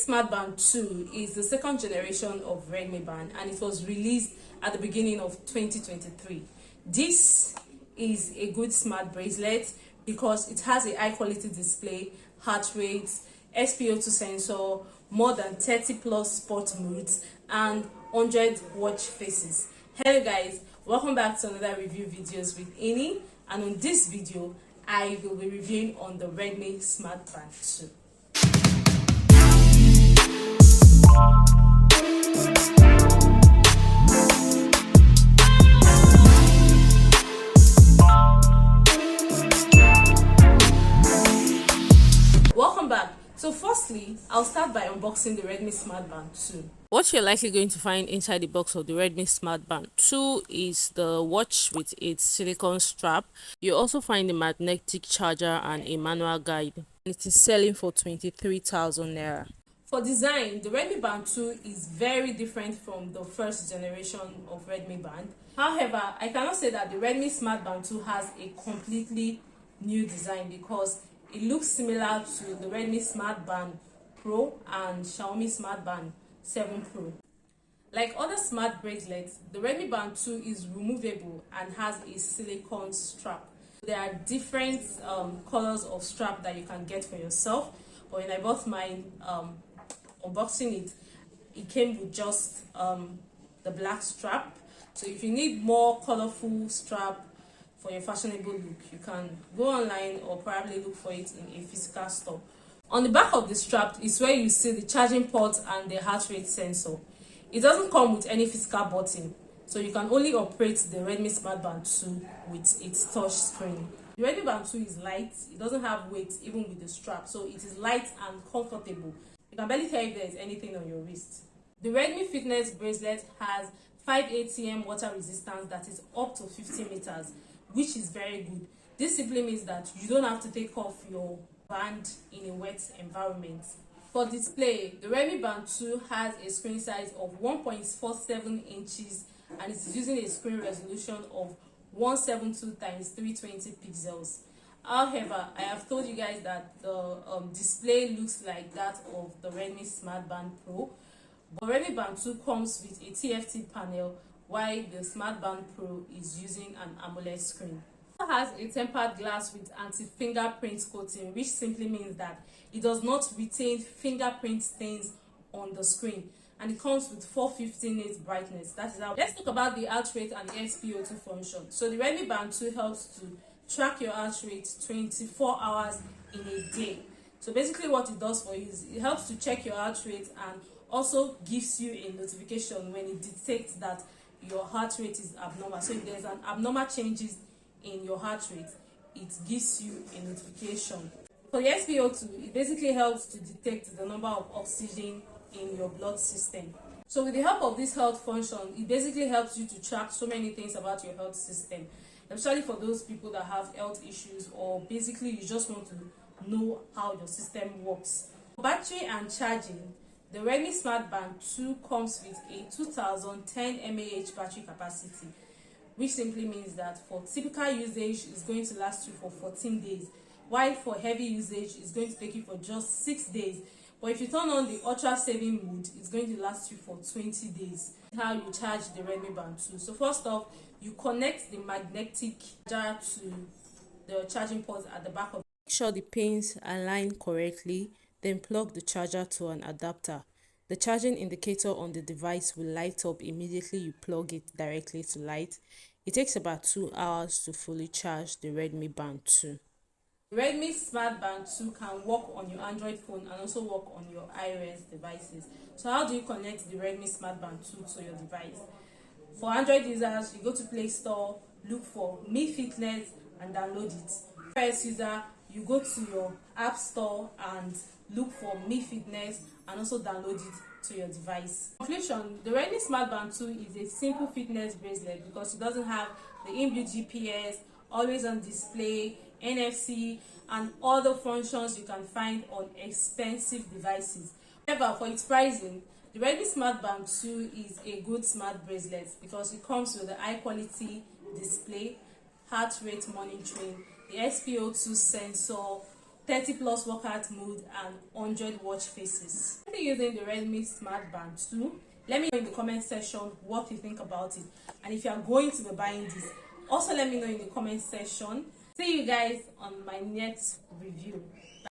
Smart Band 2 is the second generation of Redmi Band, and it was released at the beginning of 2023. This is a good smart bracelet because it has a high quality display, heart rate, SpO2 sensor, more than 30 plus sport modes, and 100 watch faces. Hello guys, welcome back to another review videos with Ini, and on this video I will be reviewing on the Redmi Smart Band 2. Welcome back. So firstly, I'll start by unboxing the Redmi Smart Band 2. What you're likely going to find inside the box of the Redmi Smart Band 2 is the watch with its silicone strap. You also find the magnetic charger and a manual guide. It is selling for 23,000 naira. For design, the Redmi Band 2 is very different from the first generation of Redmi Band. However, I cannot say that the Redmi Smart Band 2 has a completely new design because it looks similar to the Redmi Smart Band Pro and Xiaomi Smart Band 7 Pro. Like other smart bracelets, the Redmi Band 2 is removable and has a silicone strap. There are different colors of strap that you can get for yourself, but when I bought mine, unboxing it came with just the black strap. So if you need more colorful strap for your fashionable look, you can go online or probably look for it in a physical store. On the back of the strap is where you see the charging port and the heart rate sensor. It doesn't come with any physical button, so you can only operate the Redmi Smart Band 2 with its touch screen. The Redmi Band 2 is light, it doesn't have weight even with the strap, so it is light and comfortable. You can barely tell if there is anything on your wrist. The Redmi Fitness bracelet has 5 ATM water resistance that is up to 50 meters, which is very good. This simply means that you don't have to take off your band in a wet environment. For display, the Redmi Band 2 has a screen size of 1.47 inches and it is using a screen resolution of 172 x 320 pixels. However, I have told you guys that the display looks like that of the Redmi Smart Band Pro, but Redmi Band 2 comes with a TFT panel, while the Smart Band Pro is using an AMOLED screen. It has a tempered glass with anti-fingerprint coating, which simply means that it does not retain fingerprint stains on the screen, and it comes with 450 nits brightness. That is how. Let's talk about the heart rate and the SpO2 function. So the Redmi Band 2 helps to track your heart rate 24 hours in a day. So basically what it does for you is it helps to check your heart rate and also gives you a notification when it detects that your heart rate is abnormal. So if there's an abnormal changes in your heart rate, it gives you a notification. For the SpO2, it basically helps to detect the number of oxygen in your blood system. So with the help of this health function, it basically helps you to track so many things about your health system, especially for those people that have health issues, or basically you just want to know how your system works. For battery and charging, the Redmi Smart Band 2 comes with a 2010 mAh battery capacity, which simply means that for typical usage it's going to last you for 14 days, while for heavy usage it's going to take you for just 6 days. But if you turn on the ultra saving mode, it's going to last you for 20 days. How you charge the Redmi Band 2. So first off, you connect the magnetic charger to the charging port at the back of. Make sure the pins align correctly, then plug the charger to an adapter. The charging indicator on the device will light up immediately you plug it directly to light. It takes about 2 hours to fully charge the Redmi Band 2. The Redmi Smart Band 2 can work on your Android phone and also work on your iOS devices. So how do you connect the Redmi Smart Band 2 to your device? For Android users, you go to Play Store, look for Mi Fitness and download it. For iOS user, you go to your App Store and look for Mi Fitness and also download it to your device. In conclusion, the Redmi Smart Band 2 is a simple fitness bracelet because it doesn't have the inbuilt GPS, always on display, NFC, and other functions you can find on expensive devices. However, for its pricing, the Redmi Smart Band 2 is a good smart bracelet because it comes with a high quality display, heart rate monitoring, the SpO2 sensor, 30 plus workout mode, and 100 watch faces. If you're using the Redmi Smart Band 2, let me know in the comment section what you think about it, and if you are going to be buying this, also let me know in the comment section. See you guys on my next review.